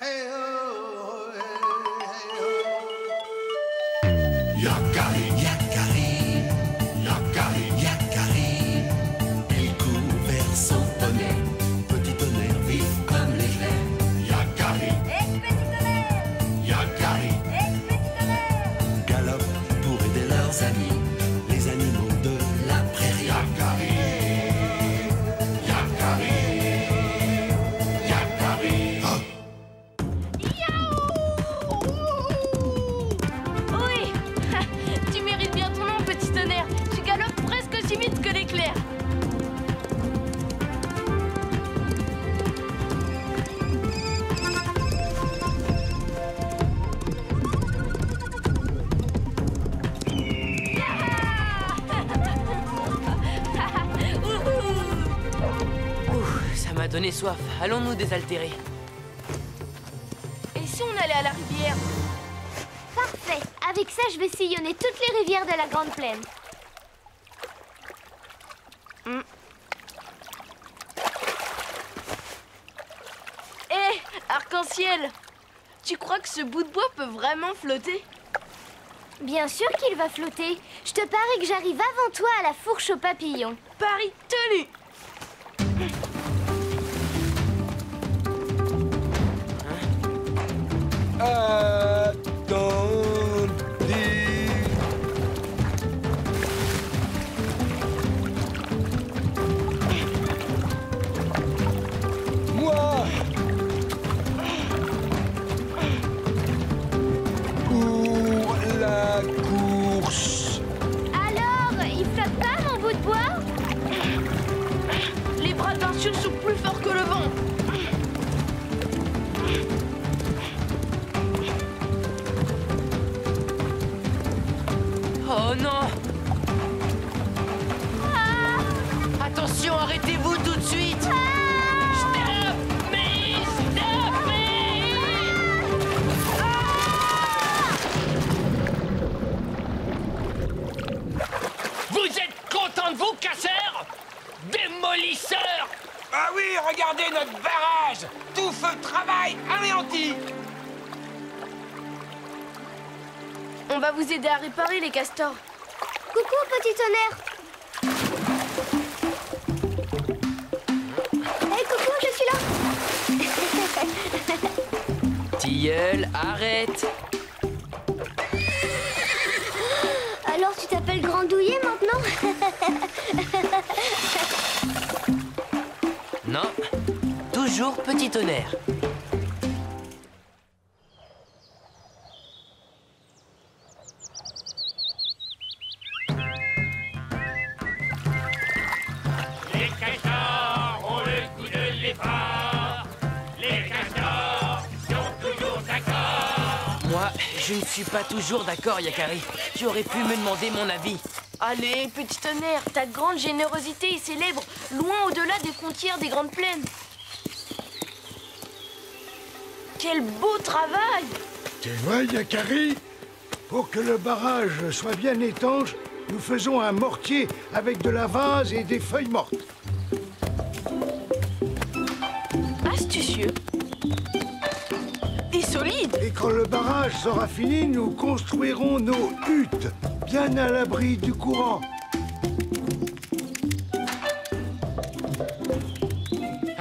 Yakari, Yakari, Yakari, Yakari. Il court vers son poney, petit tonnerre vif comme l'éclair. Yakari, Petit tonnerre, Yakari, petit tonnerre. galope pour aider leurs amis, les animaux de la prairie. Yakari, Yakari, Yakari. Ah. Oui. Tu mérites bien ton nom, petit tonnerre. Tu galopes presque aussi vite que l'éclair. Ça m'a donné soif. Allons-nous désaltérer. Et si on allait à la rivière? Parfait. Avec ça, je vais sillonner toutes les rivières de la Grande Plaine. Hé, arc-en-ciel! Tu crois que ce bout de bois peut vraiment flotter? Bien sûr qu'il va flotter. Je te parie que j'arrive avant toi à la fourche aux papillons. Pari tenu! Attendez. Moi. Pour la course. Alors, il flotte pas, mon bout de bois? Les bras d'un sûr sont plus forts que le vent. Oh non! Attention, arrêtez-vous tout de suite! Stop me! Stop me! Vous êtes content de vous, casseurs? Démolisseurs! Ah oui, regardez notre barrage! Tout feu de travail anéanti! On va vous aider à réparer les castors. Coucou, petit tonnerre. Hé, coucou, je suis là. Tilleul, arrête! Alors, tu t'appelles Grandouillet maintenant? Non, toujours petit tonnerre. Les castors ont le goût de l'effort. Les castors sont toujours d'accord. Moi, je ne suis pas toujours d'accord, Yakari. Tu aurais pu me demander mon avis. Allez, petit tonnerre, ta grande générosité est célèbre, loin au-delà des frontières des Grandes Plaines. Quel beau travail! Tu vois, Yakari, pour que le barrage soit bien étanche, nous faisons un mortier avec de la vase et des feuilles mortes. Astucieux. Et solide. Et quand le barrage sera fini, nous construirons nos huttes, bien à l'abri du courant.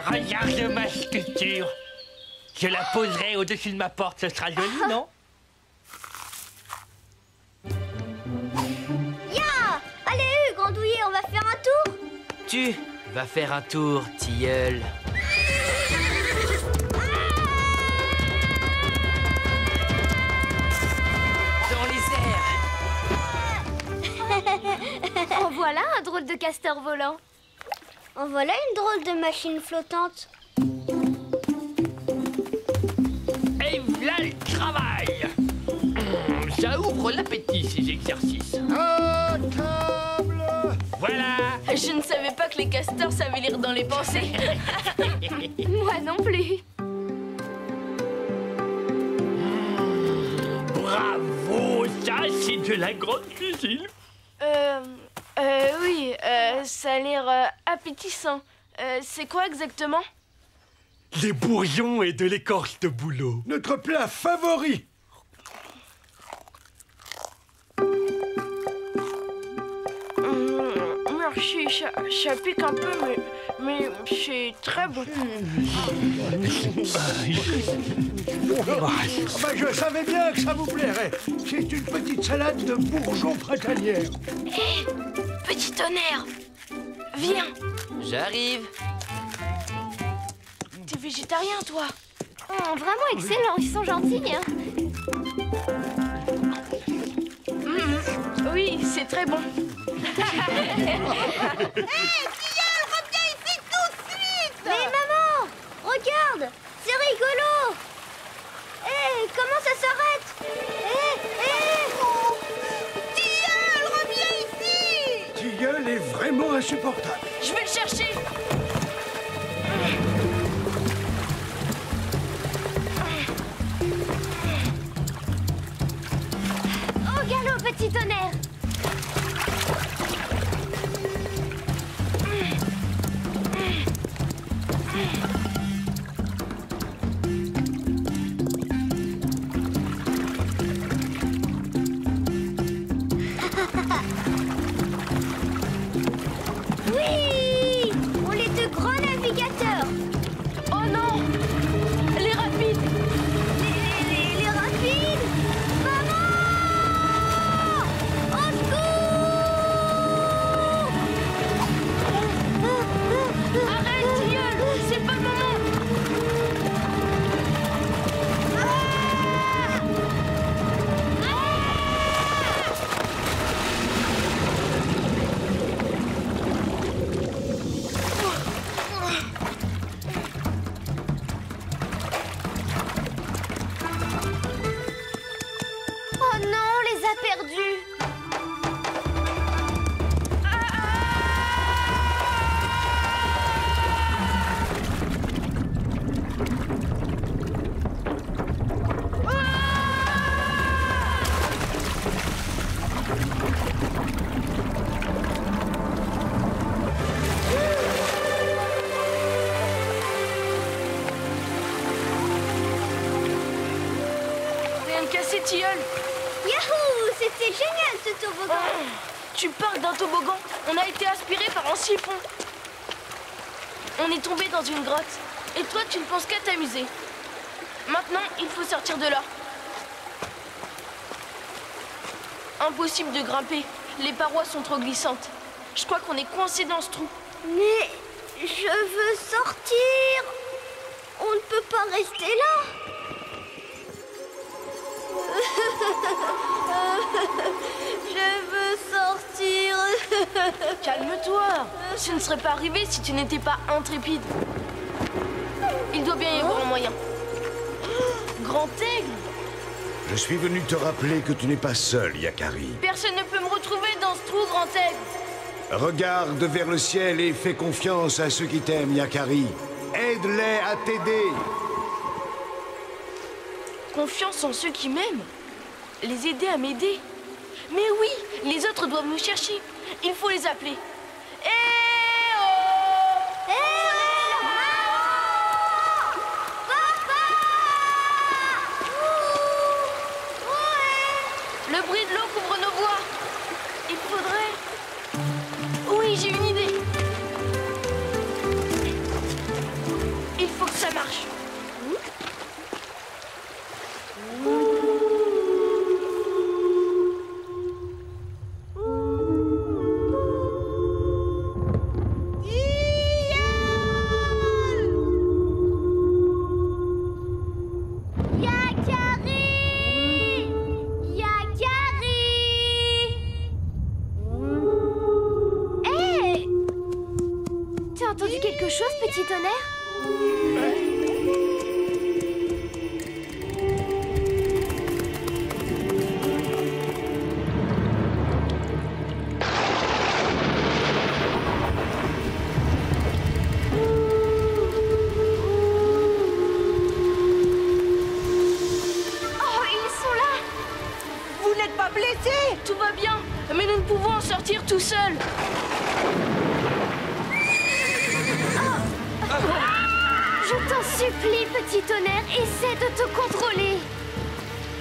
Regarde ma sculpture. Je la poserai au-dessus de ma porte, ce sera joli, non? Ya! Allez, Grandouillet, on va faire un tour. Tu vas faire un tour, Tilleul. Dans les airs. En voilà un drôle de castor volant. En voilà une drôle de machine flottante. Et voilà le travail. Ça ouvre l'appétit, ces exercices. À table! Voilà. Je ne savais pas que les castors savaient lire dans les pensées. Moi non plus. Bravo, ça c'est de la grande cuisine. Oui, ça a l'air appétissant. C'est quoi exactement? des bourgeons et de l'écorce de bouleau. Notre plat favori. Merci, ça pique un peu, mais c'est très bon. Je savais bien que ça vous plairait. C'est une petite salade de bourgeons printanières. Hé, petit tonnerre, viens. J'arrive. T'es végétarien, toi? Vraiment excellent, ils sont gentils, hein. Oui, c'est très bon. Mais maman, regarde, c'est rigolo. Hé, comment ça s'arrête? Tilleul, reviens ici! Tilleul est vraiment insupportable. Je vais le chercher. Au galop, petit tonnerre. Oui, on est de grands navigateurs. Oh non, les rapides. Les rapides. Maman, au secours. Arrête, Tilleul, c'est pas le moment. Oh non, on les a perdus. Rien de cassé, Tilleul. Yahoo, c'était génial ce toboggan. Tu parles d'un toboggan. On a été aspiré par un siphon. On est tombé dans une grotte. Et toi, tu ne penses qu'à t'amuser. Maintenant, il faut sortir de là. Impossible de grimper. Les parois sont trop glissantes. Je crois qu'on est coincé dans ce trou. Mais je veux sortir. On ne peut pas rester là. Je veux sortir. Calme-toi. Ce ne serait pas arrivé si tu n'étais pas intrépide. Il doit bien y avoir un moyen. Grand aigle. Je suis venu te rappeler que tu n'es pas seul, Yakari. Personne ne peut me retrouver dans ce trou, grand aigle. Regarde vers le ciel et fais confiance à ceux qui t'aiment, Yakari. Aide-les à t'aider. Confiance en ceux qui m'aiment. Les aider à m'aider. Mais oui, les autres doivent me chercher. Il faut les appeler. Eh oh! Le bruit de l'eau couvre nos voix. Il faudrait... Oui, j'ai une idée. Il faut que ça marche. Quelque chose, petit tonnerre? Oh, ils sont là! Vous n'êtes pas blessé? Tout va bien, mais nous ne pouvons en sortir tout seuls. Je t'en supplie, petit tonnerre, essaie de te contrôler.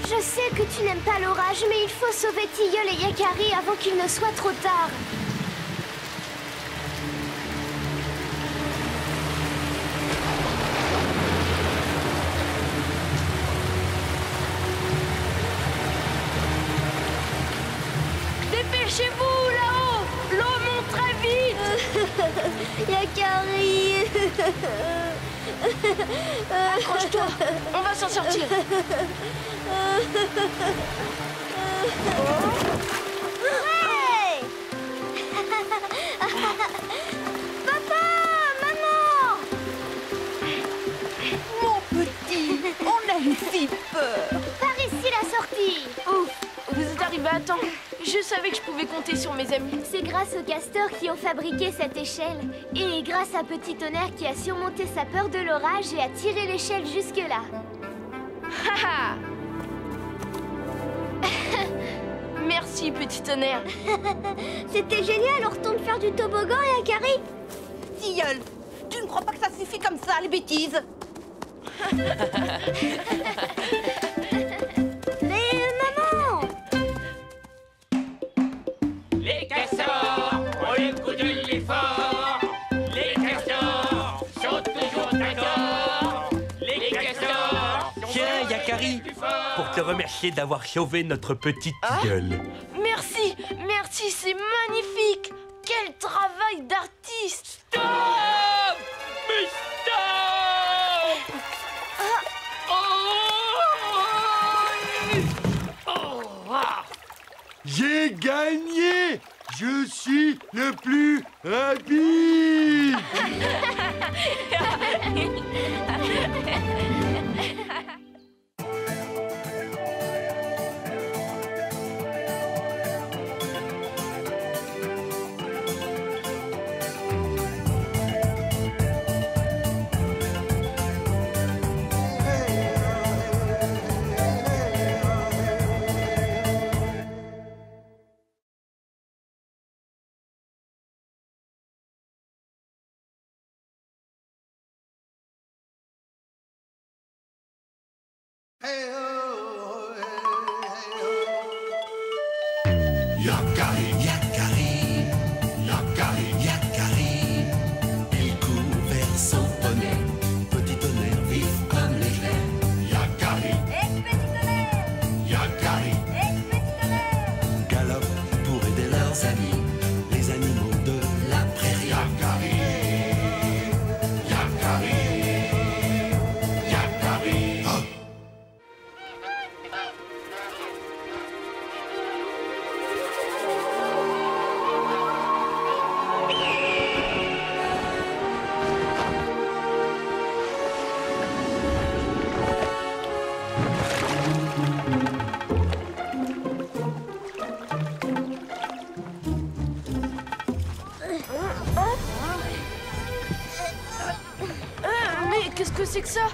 Je sais que tu n'aimes pas l'orage, mais il faut sauver Tilleul et Yakari avant qu'il ne soit trop tard. Dépêchez-vous là-haut! L'eau monte très vite! Yakari. Accroche-toi, on va s'en sortir. Hey. Papa, maman. Mon petit, on a eu si peur. Par ici la sortie. Ouf, vous êtes arrivés à temps. Je savais que je pouvais compter sur mes amis. C'est grâce aux castors qui ont fabriqué cette échelle. Et grâce à Petit Tonnerre qui a surmonté sa peur de l'orage et a tiré l'échelle jusque-là. Haha. Merci, Petit Tonnerre. C'était génial, on retourne faire du toboggan, Yakari. Tilleul, tu ne crois pas que ça suffit comme ça, les bêtises? Mais maman! Les castors ont le goût de l'effort. Les castors sont toujours d'accord. Les castors. Tiens, Yakari, pour te remercier d'avoir sauvé notre petite gueule. Merci, merci, c'est magnifique. Quel travail d'artiste. Stop! Mais stop! J'ai gagné! Je suis le plus rapide! Yakari, Yakari, Yakari, Yakari. Il court vers son poney. Petit tonnerre vif comme l'éclair. Yakari, Yakari. Galope pour aider leurs amis, les animaux de la prairie. Yakari, Yakari, Yakari. Oh. Mais qu'est-ce que c'est que ça?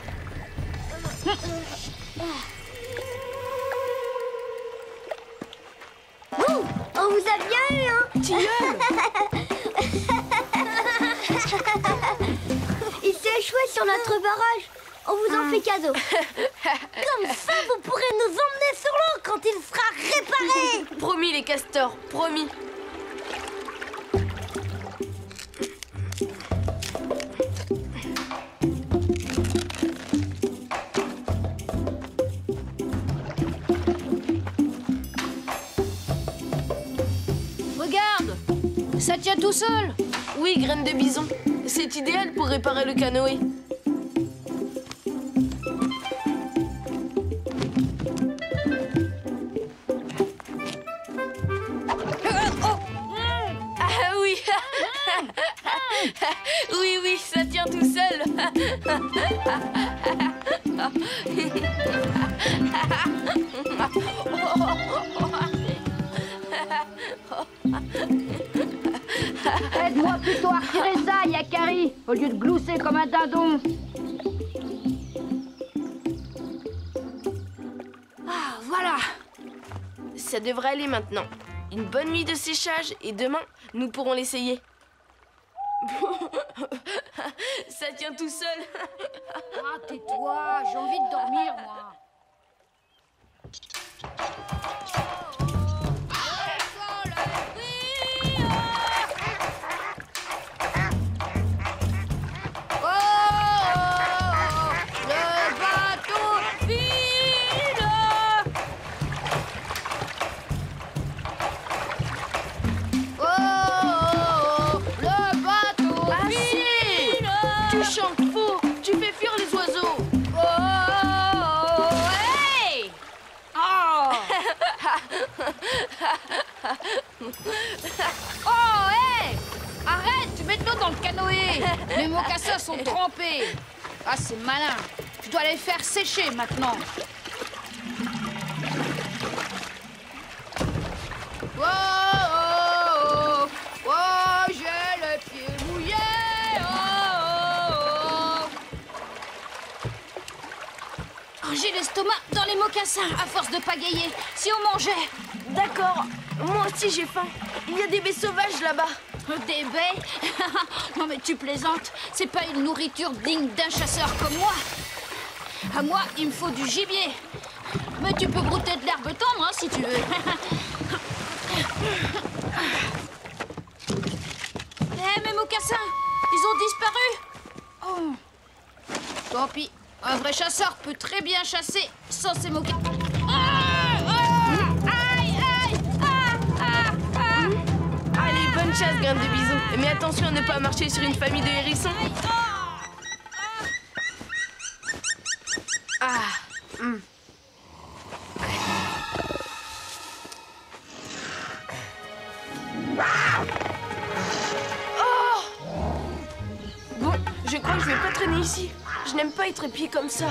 Ouh, on vous a bien eu, hein? Tilleul! Il s'est échoué sur notre barrage. On vous en fait cadeau. Comme ça, vous pourrez nous emmener sur l'eau quand il sera réparé. Promis, les castors, promis. Regarde, ça tient tout seul. Oui, graine de bison. C'est idéal pour réparer le canoë. Ah oui. Oui, oui, ça tient tout seul. Aide-moi plutôt à retirer ça, Yakari, au lieu de glousser comme un dindon. Ah, voilà. Ça devrait aller maintenant. Une bonne nuit de séchage et demain, nous pourrons l'essayer. Ça tient tout seul. Ah, tais-toi, j'ai envie de dormir, moi. Oh, hé! Arrête, tu mets de l'eau dans le canoë. Mes mocassins sont trempés. Ah, c'est malin. Je dois les faire sécher maintenant. Oh, oh, oh, oh, j'ai le pied mouillé. Oh, oh. Oh, j'ai l'estomac dans les mocassins à force de pagayer. Si on mangeait. D'accord, moi aussi j'ai faim. Il y a des baies sauvages là-bas. Des baies? Non mais tu plaisantes. C'est pas une nourriture digne d'un chasseur comme moi. À moi, il me faut du gibier. Mais tu peux brouter de l'herbe tendre, hein, si tu veux. Eh, mes mocassins, ils ont disparu. Oh. Tant pis, un vrai chasseur peut très bien chasser sans ses mocassins. Allez, bonne chasse, graine de bison. Mais attention à ne pas marcher sur une famille de hérissons. Bon, je crois que je vais pas traîner ici. Je n'aime pas être épié comme ça.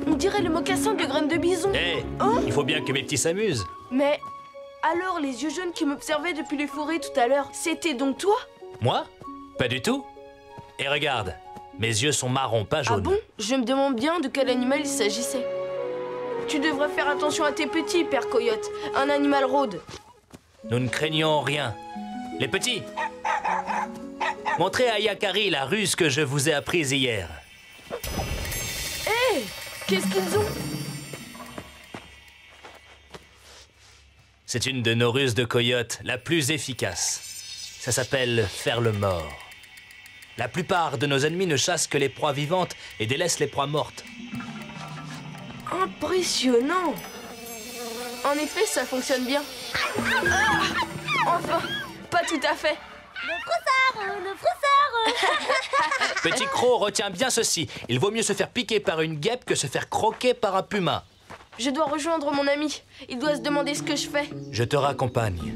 On dirait le mocassin de graines de bison. Hé, il faut bien que mes petits s'amusent. Mais alors, les yeux jaunes qui m'observaient depuis les forêts tout à l'heure, c'était donc toi? Moi? Pas du tout. Et regarde, mes yeux sont marrons, pas jaunes. Ah bon? Je me demande bien de quel animal il s'agissait. Tu devrais faire attention à tes petits, Père Coyote. Un animal rôde. Nous ne craignons rien. Les petits, montrez à Yakari la ruse que je vous ai apprise hier. Hé! Qu'est-ce qu'ils ont? C'est une de nos ruses de coyote, la plus efficace. Ça s'appelle faire le mort. La plupart de nos ennemis ne chassent que les proies vivantes et délaissent les proies mortes. Impressionnant! En effet, ça fonctionne bien. Ah! Enfin, pas tout à fait. Le froussard. Petit croc, retiens bien ceci. Il vaut mieux se faire piquer par une guêpe que se faire croquer par un puma. Je dois rejoindre mon ami. Il doit se demander ce que je fais. Je te raccompagne.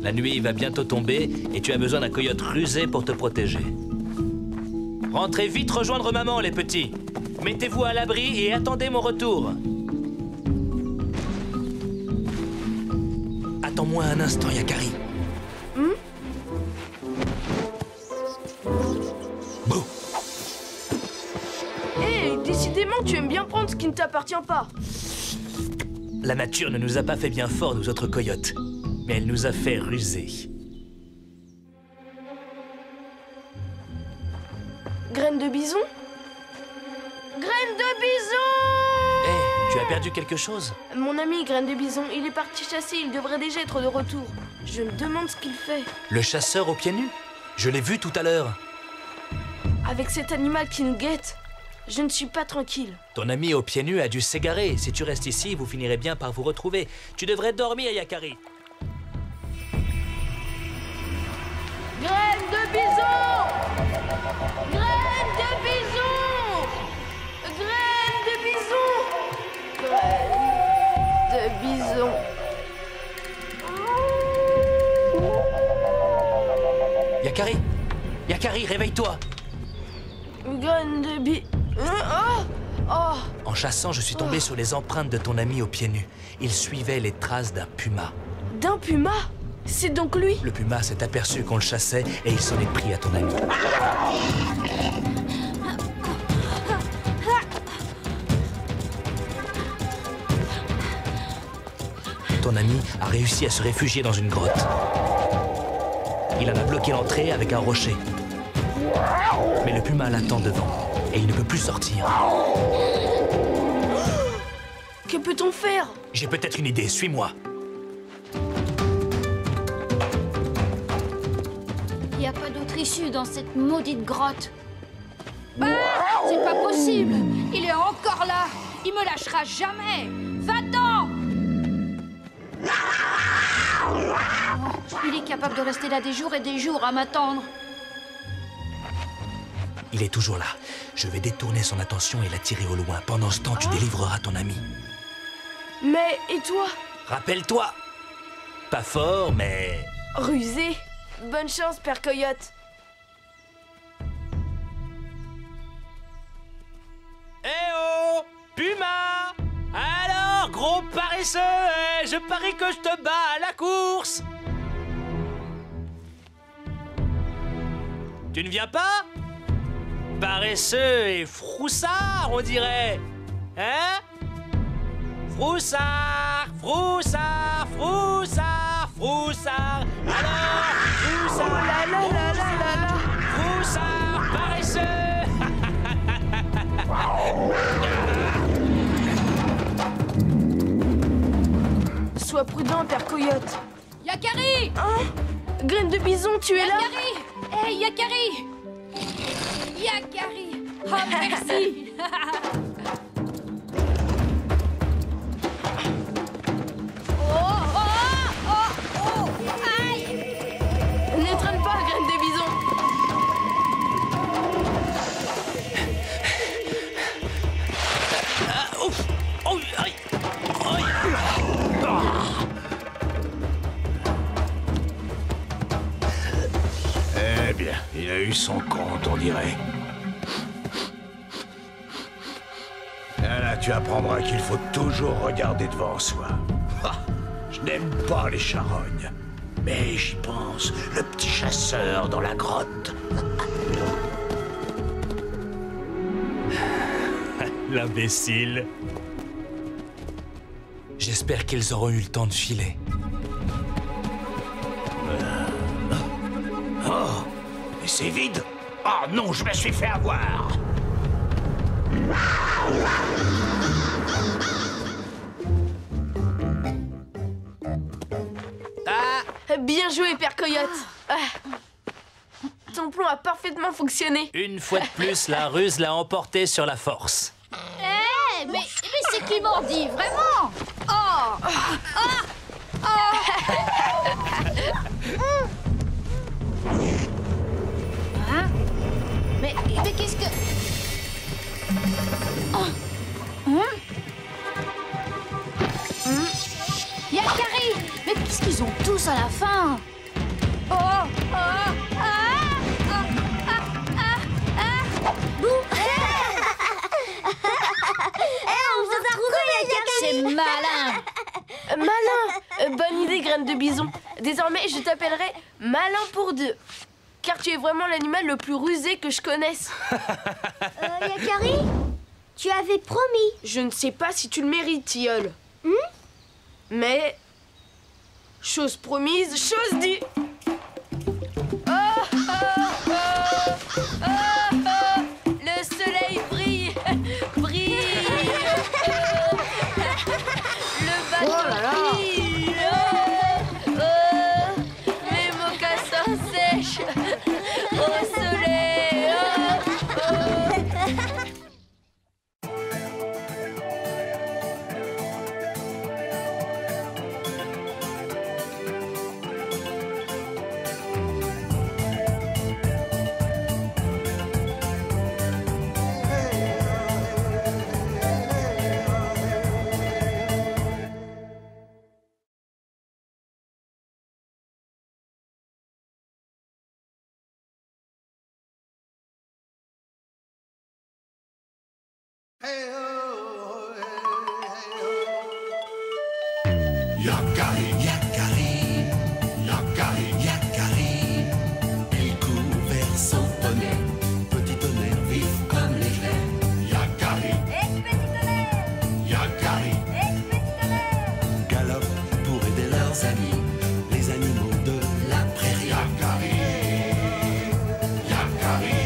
La nuit va bientôt tomber et tu as besoin d'un coyote rusé pour te protéger. Rentrez vite rejoindre maman, les petits. Mettez-vous à l'abri et attendez mon retour. Attends-moi un instant, Yakari. Bouh. Hé, décidément, tu aimes bien prendre ce qui ne t'appartient pas. La nature ne nous a pas fait bien fort, nous autres coyotes. Mais elle nous a fait ruser. Graine de bison? Graine de bison! Hé, tu as perdu quelque chose? Mon ami Graine de bison, il est parti chasser, il devrait déjà être de retour. Je me demande ce qu'il fait. Le chasseur aux pieds nus? Je l'ai vu tout à l'heure. Avec cet animal qui nous guette, je ne suis pas tranquille. Ton ami aux pieds nus a dû s'égarer. Si tu restes ici, vous finirez bien par vous retrouver. Tu devrais dormir, Yakari. Graine de bison! Graine de bison! Graine de bison! Graine de bison. Yakari! Yakari, réveille-toi! Graine de bi... En chassant, je suis tombé sur les empreintes de ton ami aux pieds nus. Il suivait les traces d'un puma. D'un puma? C'est donc lui? Le puma s'est aperçu qu'on le chassait et il s'en est pris à ton ami. Ton ami a réussi à se réfugier dans une grotte. Il en a bloqué l'entrée avec un rocher. Mais le puma l'attend devant et il ne peut plus sortir. Que peut-on faire? J'ai peut-être une idée, suis-moi. Il n'y a pas d'autre issue dans cette maudite grotte. Bah, c'est pas possible. Il est encore là. Il me lâchera jamais. Va-t'en! Oh, il est capable de rester là des jours et des jours à m'attendre. Il est toujours là. Je vais détourner son attention et l'attirer au loin. Pendant ce temps, tu délivreras ton ami. Mais, et toi? Rappelle-toi. Pas fort, mais... Rusé. Bonne chance, Père Coyote. Eh oh! Puma! Alors, gros paresseux, je parie que je te bats à la course! Tu ne viens pas? Paresseux et froussard, on dirait. Hein? Froussard, froussard, froussard, froussard. Alors, froussard, froussard, paresseux. Sois prudent, Père Coyote. Yakari! Hein? Graine de bison, tu es là? Yakari! Hey, Yakari! Yakari! Oh, merci! Aïe! Ne traîne pas, Graine de bison. Ouf! Oh, aïe! Aïe! Eh bien, il a eu son compte, on dirait. Ah là, tu apprendras qu'il faut toujours regarder devant soi. Ah, je n'aime pas les charognes. Mais j'y pense, le petit chasseur dans la grotte. L'imbécile. J'espère qu'ils auront eu le temps de filer. Oh, mais c'est vide. Oh non, je me suis fait avoir. Bien joué, Père Coyote. Ton plan a parfaitement fonctionné. Une fois de plus, la ruse l'a emporté sur la force. Hé, mais c'est qui mordit, vraiment? Oh! Hein? Mais qu'est-ce que... Yakari! Mais qu'est-ce qu'ils ont tous à la fin? C'est malin! Malin! Bonne idée, Graine de bison. Désormais, je t'appellerai Malin pour deux. Car tu es vraiment l'animal le plus rusé que je connaisse. Yakari, tu avais promis. Je ne sais pas si tu le mérites, tilleul. Mais... chose promise, chose due. Le soleil brille, brille. Le bateau brille. Mes mocassins sèchent au soleil. Yakari, Yakari, Yakari, Yakari. Il court vers son poney, petit tonnerre vif comme l'éclair. Yakari, petit tonnerre, Yakari, petit tonnerre. Galope pour aider leurs amis, les animaux de la prairie. Yakari, Yakari,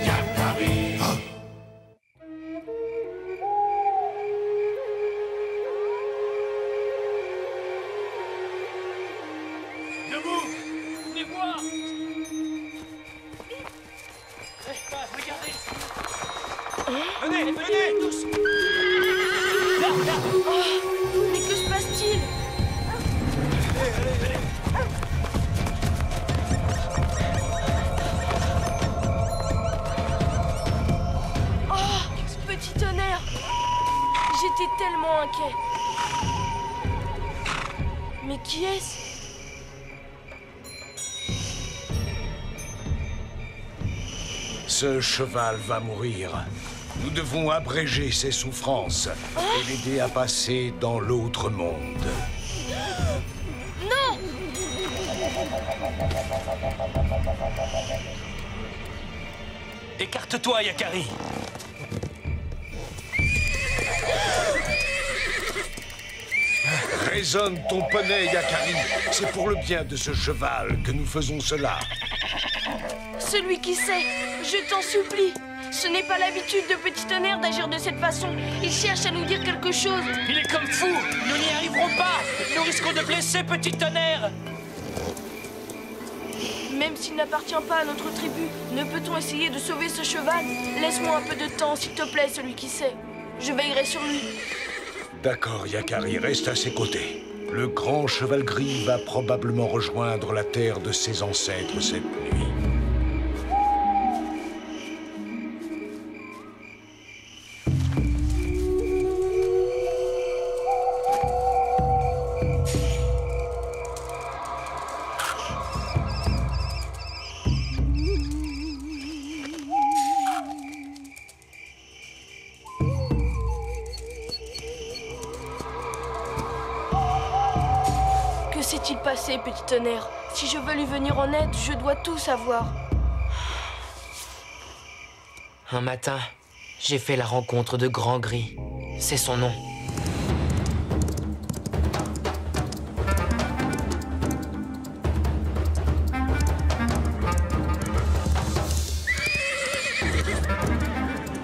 Yakari. Oh. Debout! Venez voir! Regardez! Venez, venez, tous! Là, là! Oh, mais que se passe-t-il? Oh, petit tonnerre! J'étais tellement inquiet. Mais qui est-ce? Ce cheval va mourir. Nous devons abréger ses souffrances et l'aider à passer dans l'autre monde. Non! Écarte-toi, Yakari! Raisonne ton poney, Yakari. C'est pour le bien de ce cheval que nous faisons cela. Celui qui sait, je t'en supplie. Ce n'est pas l'habitude de Petit Tonnerre d'agir de cette façon. Il cherche à nous dire quelque chose. Il est comme fou! Nous n'y arriverons pas! Nous risquons de blesser Petit Tonnerre! Même s'il n'appartient pas à notre tribu, ne peut-on essayer de sauver ce cheval? Laisse-moi un peu de temps, s'il te plaît, celui qui sait. Je veillerai sur lui. D'accord, Yakari, reste à ses côtés. Le grand cheval gris va probablement rejoindre la terre de ses ancêtres cette nuit. Que s'est-il passé, Petit Tonnerre? Si je veux lui venir en aide, je dois tout savoir. Un matin, j'ai fait la rencontre de Grand Gris. C'est son nom.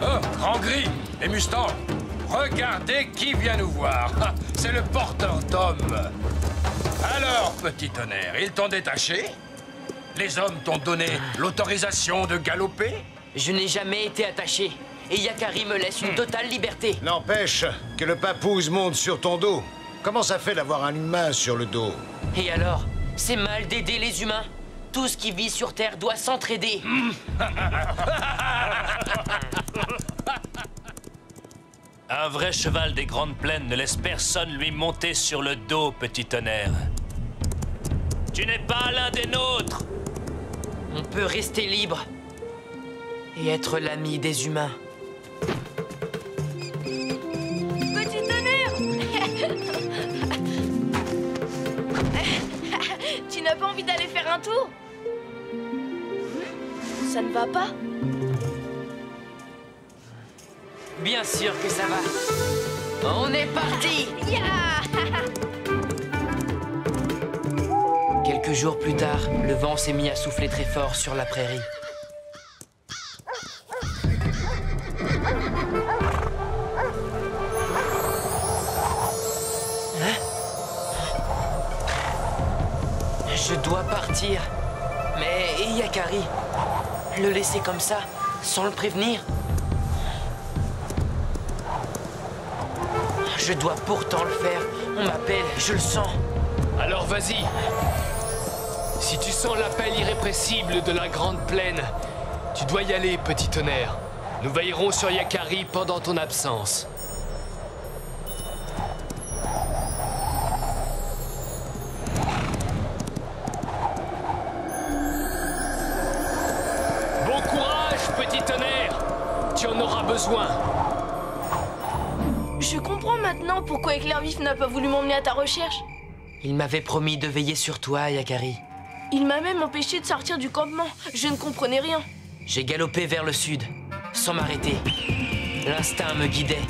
Oh, Grand Gris et Mustang, regardez qui vient nous voir. C'est le porteur d'hommes. Alors, Petit Tonnerre, ils t'ont détaché? Les hommes t'ont donné l'autorisation de galoper? Je n'ai jamais été attaché. Et Yakari me laisse une totale liberté. N'empêche que le papouze monte sur ton dos. Comment ça fait d'avoir un humain sur le dos? Et alors? C'est mal d'aider les humains? Tout ce qui vit sur Terre doit s'entraider. Un vrai cheval des grandes plaines ne laisse personne lui monter sur le dos, Petit Tonnerre. Tu n'es pas l'un des nôtres! On peut rester libre et être l'ami des humains. Petit Tonnerre! Tu n'as pas envie d'aller faire un tour? Ça ne va pas? Bien sûr que ça va. On est parti! Quelques jours plus tard, le vent s'est mis à souffler très fort sur la prairie. Je dois partir. Mais Yakari, le laisser comme ça, sans le prévenir? Je dois pourtant le faire. On m'appelle, je le sens. Alors vas-y. Si tu sens l'appel irrépressible de la grande plaine, tu dois y aller, Petit Tonnerre. Nous veillerons sur Yakari pendant ton absence. Bon courage, Petit Tonnerre. Tu en auras besoin. besoin. Je comprends maintenant pourquoi Éclair Vif n'a pas voulu m'emmener à ta recherche. Il m'avait promis de veiller sur toi, Yakari. Il m'a même empêché de sortir du campement. Je ne comprenais rien. J'ai galopé vers le sud, sans m'arrêter. L'instinct me guidait.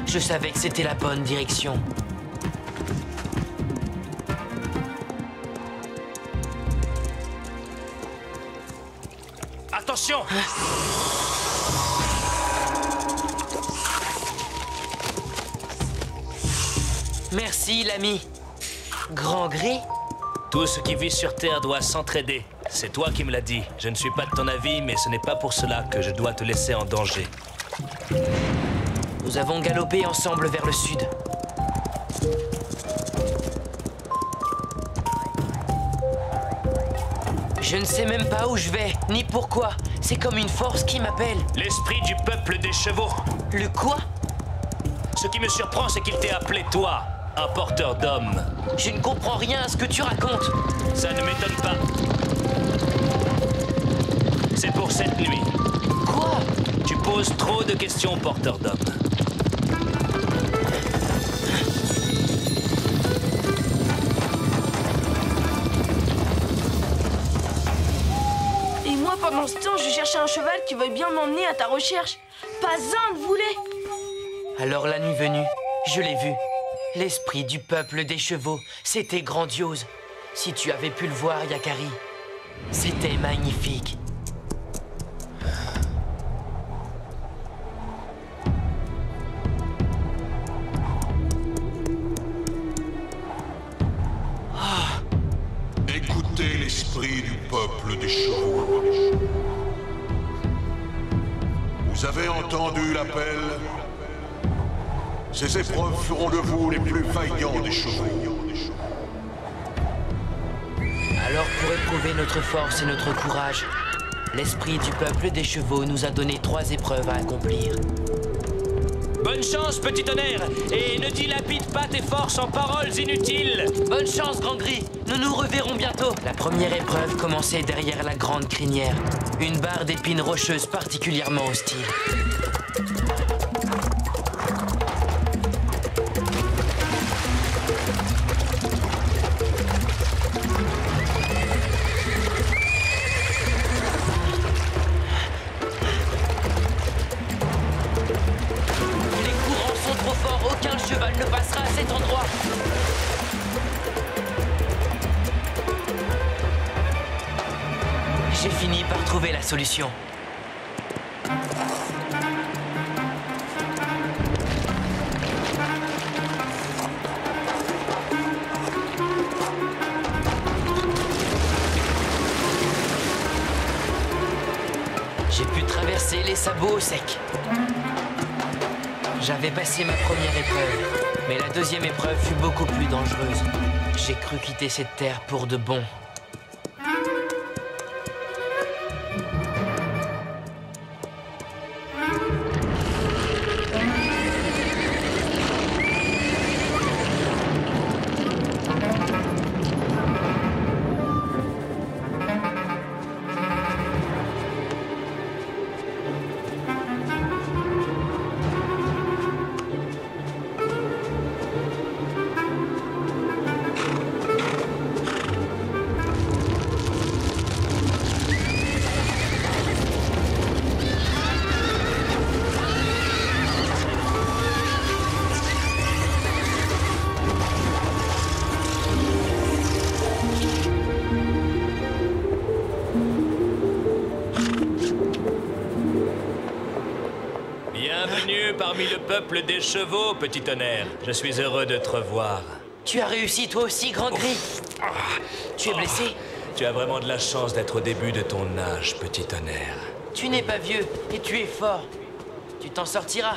Je savais que c'était la bonne direction. Attention! Merci, l'ami. Grand Gris? Tout ce qui vit sur Terre doit s'entraider. C'est toi qui me l'as dit. Je ne suis pas de ton avis, mais ce n'est pas pour cela que je dois te laisser en danger. Nous avons galopé ensemble vers le sud. Je ne sais même pas où je vais, ni pourquoi. C'est comme une force qui m'appelle. L'esprit du peuple des chevaux. Le quoi? Ce qui me surprend, c'est qu'il t'ait appelé toi, un porteur d'hommes. Je ne comprends rien à ce que tu racontes. Ça ne m'étonne pas. C'est pour cette nuit. Quoi? Tu poses trop de questions, porteur d'hommes. Et moi, pendant ce temps, je cherchais un cheval qui veuille bien m'emmener à ta recherche. Pas un ne voulait. Alors la nuit venue, je l'ai vu. L'esprit du peuple des chevaux, c'était grandiose. Si tu avais pu le voir, Yakari, c'était magnifique. Écoutez l'esprit du peuple des chevaux. Vous avez entendu l'appel? Ces épreuves feront de vous les plus vaillants des chevaux. Alors pour éprouver notre force et notre courage, l'esprit du peuple des chevaux nous a donné 3 épreuves à accomplir. Bonne chance, petit tonnerre, et ne dilapide pas tes forces en paroles inutiles. Bonne chance, Grand Gris, nous nous reverrons bientôt. La première épreuve commençait derrière la grande crinière, une barre d'épines rocheuses particulièrement hostile. Aucun cheval ne passera à cet endroit. J'ai fini par trouver la solution. J'ai pu traverser les sabots au sec. J'avais passé ma première épreuve, mais la deuxième épreuve fut beaucoup plus dangereuse. J'ai cru quitter cette terre pour de bon. Bienvenue parmi le peuple des chevaux, petit tonnerre. Je suis heureux de te revoir. Tu as réussi toi aussi, Grand Gris. Tu es blessé? Tu as vraiment de la chance d'être au début de ton âge, petit tonnerre. Tu n'es pas vieux et tu es fort. Tu t'en sortiras.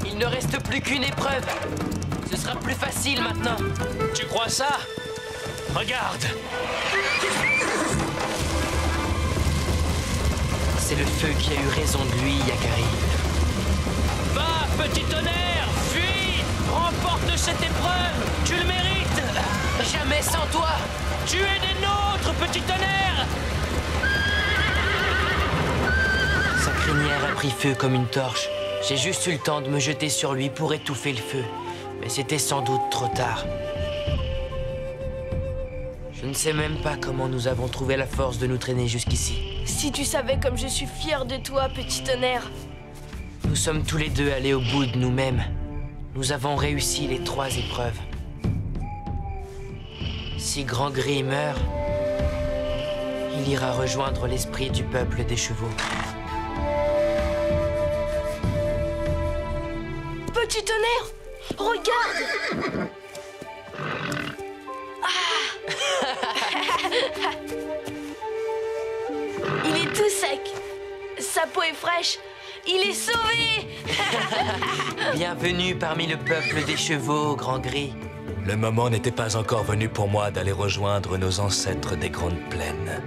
Il ne reste plus qu'une épreuve. Ce sera plus facile maintenant. Tu crois ça? Regarde! C'est le feu qui a eu raison de lui, Yakari. Va, petit tonnerre! Fuis! Remporte cette épreuve! Tu le mérites! Jamais sans toi! Tu es des nôtres, petit tonnerre! Sa crinière a pris feu comme une torche. J'ai juste eu le temps de me jeter sur lui pour étouffer le feu. Mais c'était sans doute trop tard. Je ne sais même pas comment nous avons trouvé la force de nous traîner jusqu'ici. Si tu savais comme je suis fière de toi, petit tonnerre. Nous sommes tous les deux allés au bout de nous-mêmes. Nous avons réussi les 3 épreuves. Si Grand Gris meurt, il ira rejoindre l'esprit du peuple des chevaux. Petit tonnerre, regarde! Il est tout sec. Sa peau est fraîche. Il est sauvé! Bienvenue parmi le peuple des chevaux, Grand Gris. Le moment n'était pas encore venu pour moi d'aller rejoindre nos ancêtres des grandes plaines.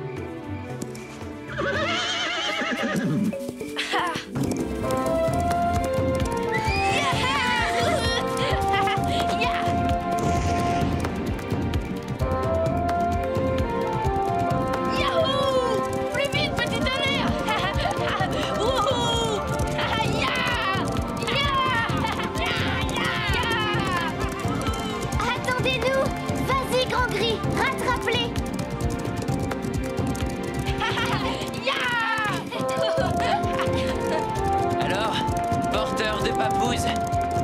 Attendez-nous! Vas-y, Grand Gris, rattrape-les! Alors, porteur de papouze,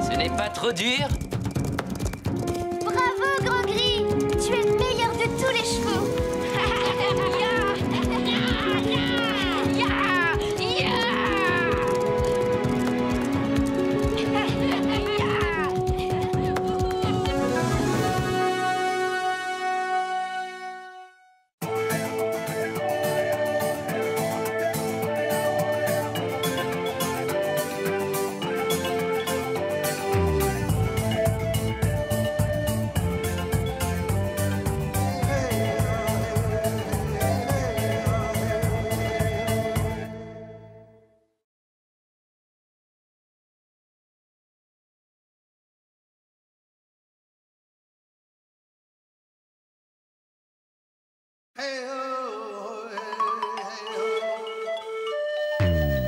ce n'est pas trop dur? Bravo, Grand Gris! Tu es le meilleur de tous les chevaux!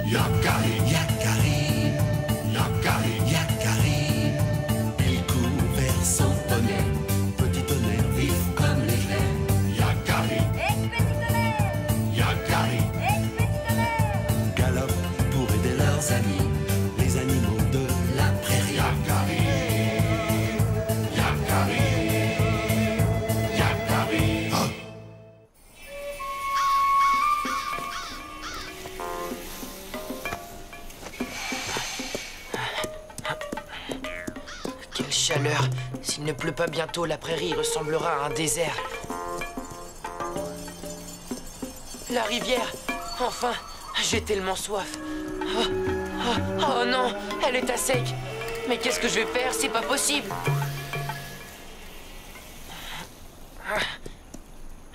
Yakari, Yakari, Yakari, Yakari. Il court vers son poney, petit tonnerre vif comme l'éclair. Yakari, petit tonnerre, Yakari, petit tonnerre. Galope pour aider leurs amis, les animaux de la prairie. Yakari, Yakari, Yakari. Oh. Quelle chaleur! S'il ne pleut pas bientôt, la prairie ressemblera à un désert. La rivière! Enfin! J'ai tellement soif. Oh non! Elle est à sec! Mais qu'est-ce que je vais faire? C'est pas possible!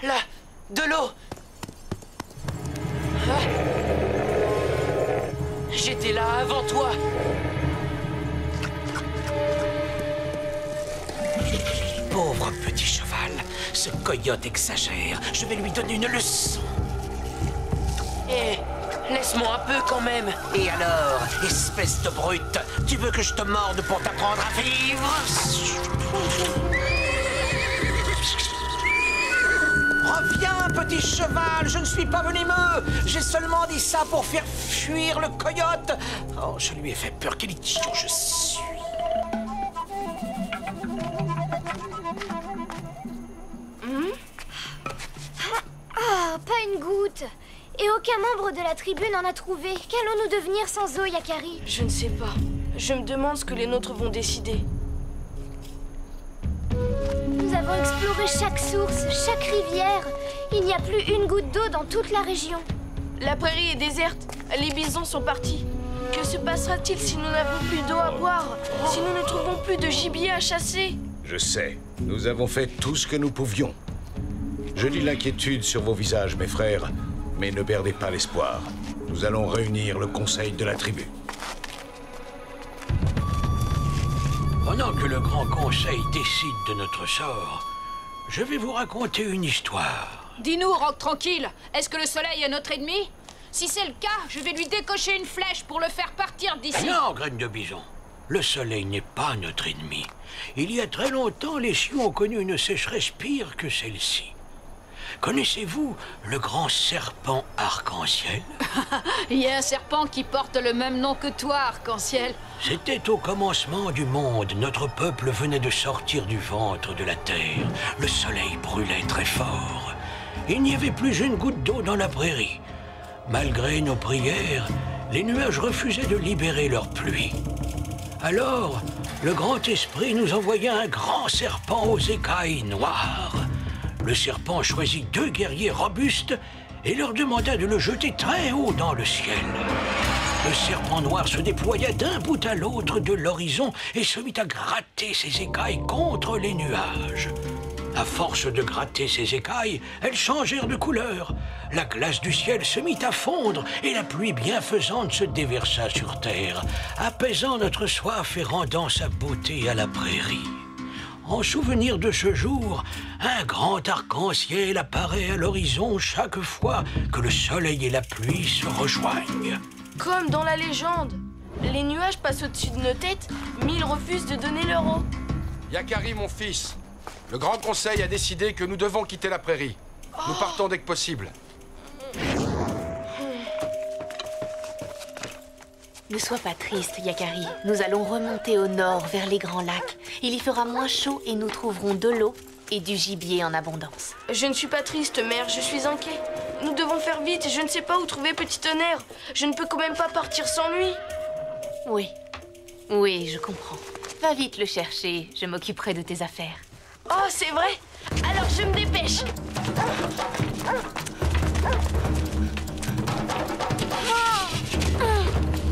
Là! De l'eau! J'étais là avant toi! Pauvre petit cheval, ce coyote exagère. Je vais lui donner une leçon. Hé, laisse-moi un peu quand même. Et alors, espèce de brute, tu veux que je te morde pour t'apprendre à vivre? Reviens, petit cheval, je ne suis pas venimeux. J'ai seulement dit ça pour faire fuir le coyote. Oh, je lui ai fait peur, quel idiot je suis. Ah, pas une goutte! Et aucun membre de la tribu n'en a trouvé. Qu'allons-nous devenir sans eau, Yakari? Je ne sais pas. Je me demande ce que les nôtres vont décider. Nous avons exploré chaque source, chaque rivière. Il n'y a plus une goutte d'eau dans toute la région. La prairie est déserte. Les bisons sont partis. Que se passera-t-il si nous n'avons plus d'eau à boire? Si nous ne trouvons plus de gibier à chasser? Je sais, nous avons fait tout ce que nous pouvions. Je lis l'inquiétude sur vos visages, mes frères, mais ne perdez pas l'espoir. Nous allons réunir le conseil de la tribu. Pendant que le grand conseil décide de notre sort, je vais vous raconter une histoire. Dis-nous, Roc tranquille, est-ce que le soleil est notre ennemi? Si c'est le cas, je vais lui décocher une flèche pour le faire partir d'ici. Non, graine de bison. Le soleil n'est pas notre ennemi. Il y a très longtemps, les Sioux ont connu une sécheresse pire que celle-ci. Connaissez-vous le grand serpent arc-en-ciel? Il y a un serpent qui porte le même nom que toi, Arc-en-Ciel. C'était au commencement du monde. Notre peuple venait de sortir du ventre de la terre. Le soleil brûlait très fort. Il n'y avait plus une goutte d'eau dans la prairie. Malgré nos prières, les nuages refusaient de libérer leur pluie. Alors, le grand esprit nous envoya un grand serpent aux écailles noires. Le serpent choisit 2 guerriers robustes et leur demanda de le jeter très haut dans le ciel. Le serpent noir se déploya d'un bout à l'autre de l'horizon et se mit à gratter ses écailles contre les nuages. À force de gratter ses écailles, elles changèrent de couleur. La glace du ciel se mit à fondre et la pluie bienfaisante se déversa sur terre, apaisant notre soif et rendant sa beauté à la prairie. En souvenir de ce jour, un grand arc-en-ciel apparaît à l'horizon chaque fois que le soleil et la pluie se rejoignent. Comme dans la légende. Les nuages passent au-dessus de nos têtes, mais ils refusent de donner leur eau. Yakari, mon fils, le Grand Conseil a décidé que nous devons quitter la prairie. Nous partons dès que possible. Ne sois pas triste, Yakari. Nous allons remonter au nord, vers les grands lacs. Il y fera moins chaud et nous trouverons de l'eau et du gibier en abondance. Je ne suis pas triste, mère, je suis inquiet. Nous devons faire vite, je ne sais pas où trouver Petit Tonnerre. Je ne peux quand même pas partir sans lui. Oui, je comprends. Va vite le chercher, je m'occuperai de tes affaires. Oh, c'est vrai? Alors je me dépêche.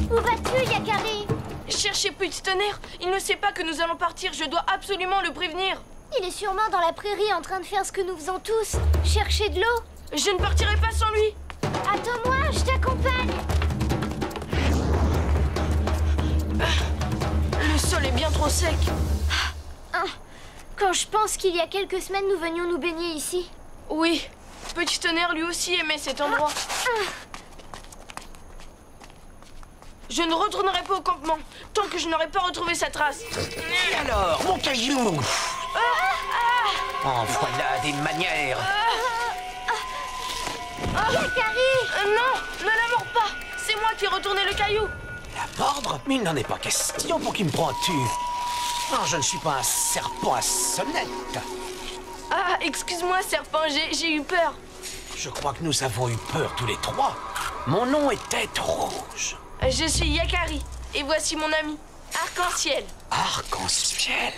Où vas-tu, Yakari? Cherchez Petit Tonnerre. Il ne sait pas que nous allons partir. Je dois absolument le prévenir. Il est sûrement dans la prairie en train de faire ce que nous faisons tous. Chercher de l'eau. Je ne partirai pas sans lui. Attends-moi, je t'accompagne. Le sol est bien trop sec. Quand je pense qu'il y a quelques semaines, nous venions nous baigner ici. Oui, Petit Tonnerre lui aussi aimait cet endroit. Je ne retournerai pas au campement tant que je n'aurai pas retrouvé sa trace. Et alors, mon caillou? En voilà des manières. Yakari! Non, ne la mords pas. C'est moi qui ai retourné le caillou. La mordre? Mais il n'en est pas question. Pour qui me prends-tu? Non, je ne suis pas un serpent à sonnette. Ah, excuse-moi, serpent, j'ai eu peur. Je crois que nous avons eu peur tous les trois. Mon nom est Tête Rouge. Je suis Yakari, et voici mon ami, Arc-en-Ciel. Arc-en-Ciel?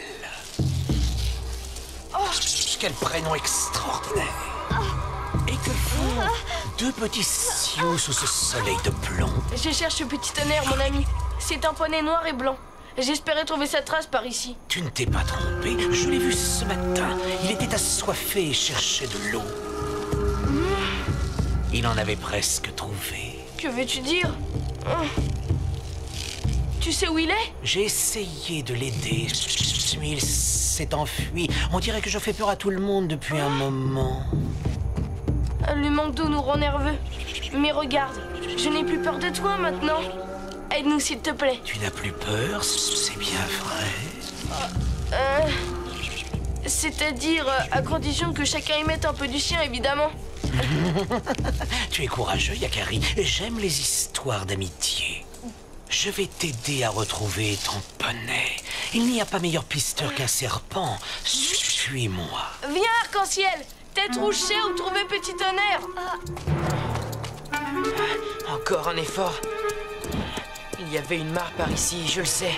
Quel prénom extraordinaire. Et que font 2 petits sioux sous ce soleil de plomb? Je cherche Petit Tonnerre, mon ami. C'est un poney noir et blanc. J'espérais trouver sa trace par ici. Tu ne t'es pas trompé. Je l'ai vu ce matin. Il était assoiffé et cherchait de l'eau. Il en avait presque trouvé. Que veux-tu dire? Tu sais où il est? J'ai essayé de l'aider, mais il s'est enfui. On dirait que je fais peur à tout le monde depuis un moment. Le manque d'eau nous rend nerveux. Mais regarde, je n'ai plus peur de toi maintenant. Aide-nous s'il te plaît. Tu n'as plus peur, c'est bien vrai. C'est-à-dire, à condition que chacun y mette un peu du sien, évidemment. Tu es courageux, Yakari. J'aime les histoires d'amitié. Je vais t'aider à retrouver ton poney. Il n'y a pas meilleur pisteur qu'un serpent. Suis-moi. Viens, Arc-en-Ciel. Tête Rouge sait où trouver Petit Tonnerre. Encore un effort. Il y avait une mare par ici, je le sais.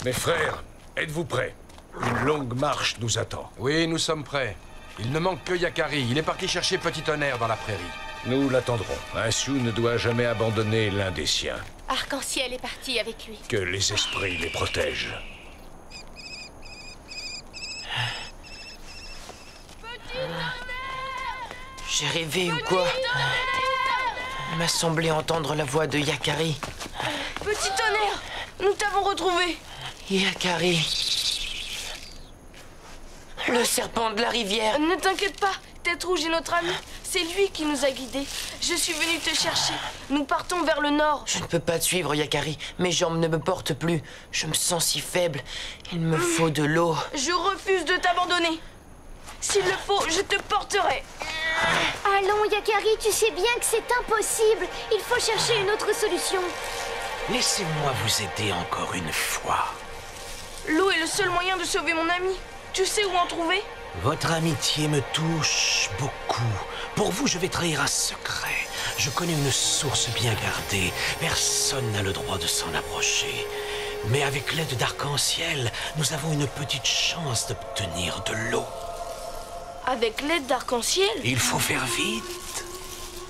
Mes frères, êtes-vous prêts? Une longue marche nous attend. Oui, nous sommes prêts. Il ne manque que Yakari. Il est parti chercher Petit Tonnerre dans la prairie. Nous l'attendrons. Un Sioux ne doit jamais abandonner l'un des siens. Arc-en-Ciel est parti avec lui. Que les esprits les protègent. J'ai rêvé ou quoi? Il m'a semblé entendre la voix de Yakari. Petit tonnerre, nous t'avons retrouvé. Yakari. Le serpent de la rivière. Ne t'inquiète pas, Tête Rouge est notre ami. C'est lui qui nous a guidés. Je suis venu te chercher. Nous partons vers le nord. Je ne peux pas te suivre, Yakari. Mes jambes ne me portent plus. Je me sens si faible. Il me faut de l'eau. Je refuse de t'abandonner. S'il le faut, je te porterai. Allons, Yakari, tu sais bien que c'est impossible. Il faut chercher une autre solution. Laissez-moi vous aider encore une fois. L'eau est le seul moyen de sauver mon ami. Tu sais où en trouver? Votre amitié me touche beaucoup. Pour vous, je vais trahir un secret. Je connais une source bien gardée. Personne n'a le droit de s'en approcher. Mais avec l'aide d'Arc-en-Ciel, nous avons une petite chance d'obtenir de l'eau. Avec l'aide d'Arc-en-Ciel? Il faut faire vite.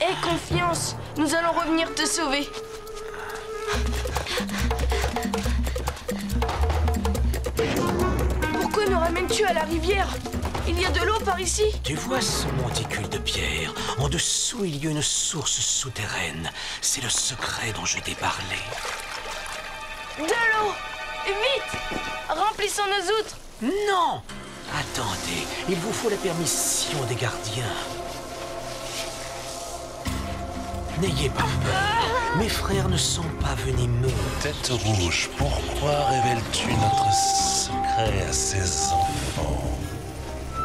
Aie confiance, nous allons revenir te sauver. Pourquoi nous ramènes-tu à la rivière? Il y a de l'eau par ici? Tu vois ce monticule de pierre? En dessous, il y a une source souterraine. C'est le secret dont je t'ai parlé. De l'eau! Vite! Remplissons nos outres! Non! Attendez, il vous faut la permission des gardiens. N'ayez pas peur. Mes frères ne sont pas venimeux. Tête Rouge, pourquoi révèles-tu notre secret à ces enfants?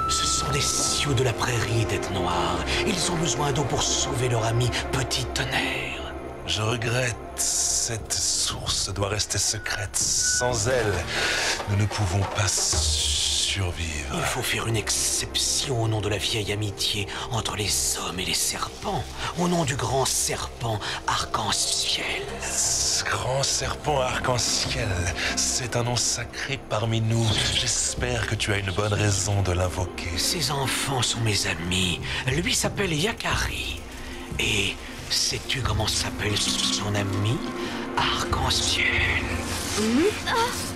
Ce sont des sioux de la prairie, Tête Noire. Ils ont besoin d'eau pour sauver leur ami Petit Tonnerre. Je regrette. Cette source doit rester secrète. Sans elle, nous ne pouvons pas survivre. Il faut faire une exception au nom de la vieille amitié entre les hommes et les serpents. Au nom du grand serpent Arc-en-Ciel. Ce grand serpent Arc-en-Ciel, c'est un nom sacré parmi nous. J'espère que tu as une bonne raison de l'invoquer. Ces enfants sont mes amis. Lui s'appelle Yakari. Et sais-tu comment s'appelle son ami? Arc-en-Ciel.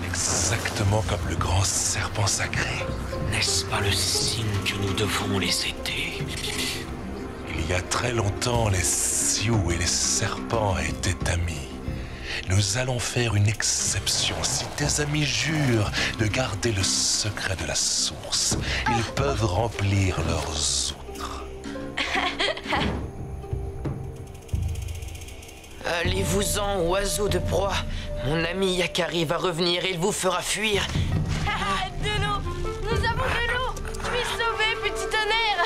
Exactement comme le grand serpent sacré. N'est-ce pas le signe que nous devons les aider? Il y a très longtemps, les sioux et les serpents étaient amis. Nous allons faire une exception. Si tes amis jurent de garder le secret de la source, ils peuvent remplir leurs outres. Allez-vous-en, oiseaux de proie. Mon ami Yakari va revenir et il vous fera fuir. De l'eau! Nous avons de l'eau! Tu es sauvé, Petit Tonnerre!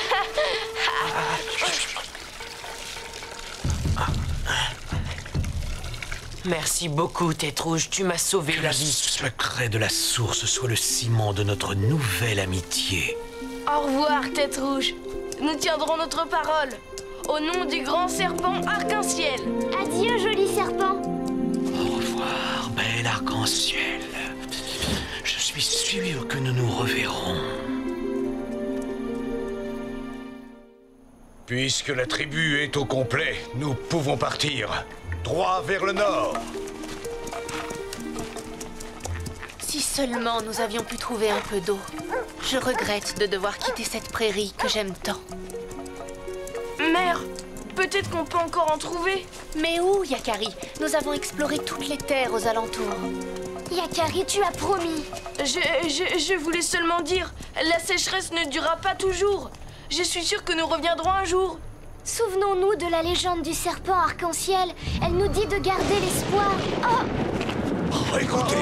Merci beaucoup, Tête Rouge. Tu m'as sauvé la vie. Que le secret de la source soit le ciment de notre nouvelle amitié. Au revoir, Tête Rouge. Nous tiendrons notre parole. Au nom du grand serpent Arc-en-Ciel. Adieu, joli serpent. Au revoir, bel Arc-en-Ciel. Je suis sûr que nous nous reverrons. Puisque la tribu est au complet, nous pouvons partir. Droit vers le nord. Si seulement nous avions pu trouver un peu d'eau. Je regrette de devoir quitter cette prairie que j'aime tant. Mère, peut-être qu'on peut encore en trouver. Mais où, Yakari? Nous avons exploré toutes les terres aux alentours. Yakari, tu as promis. Je voulais seulement dire, la sécheresse ne durera pas toujours. Je suis sûre que nous reviendrons un jour. Souvenons-nous de la légende du serpent Arc-en-Ciel. Elle nous dit de garder l'espoir. Oh, écoutez.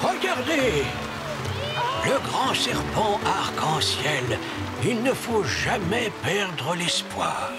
Regardez! Le grand serpent Arc-en-Ciel. Il ne faut jamais perdre l'espoir.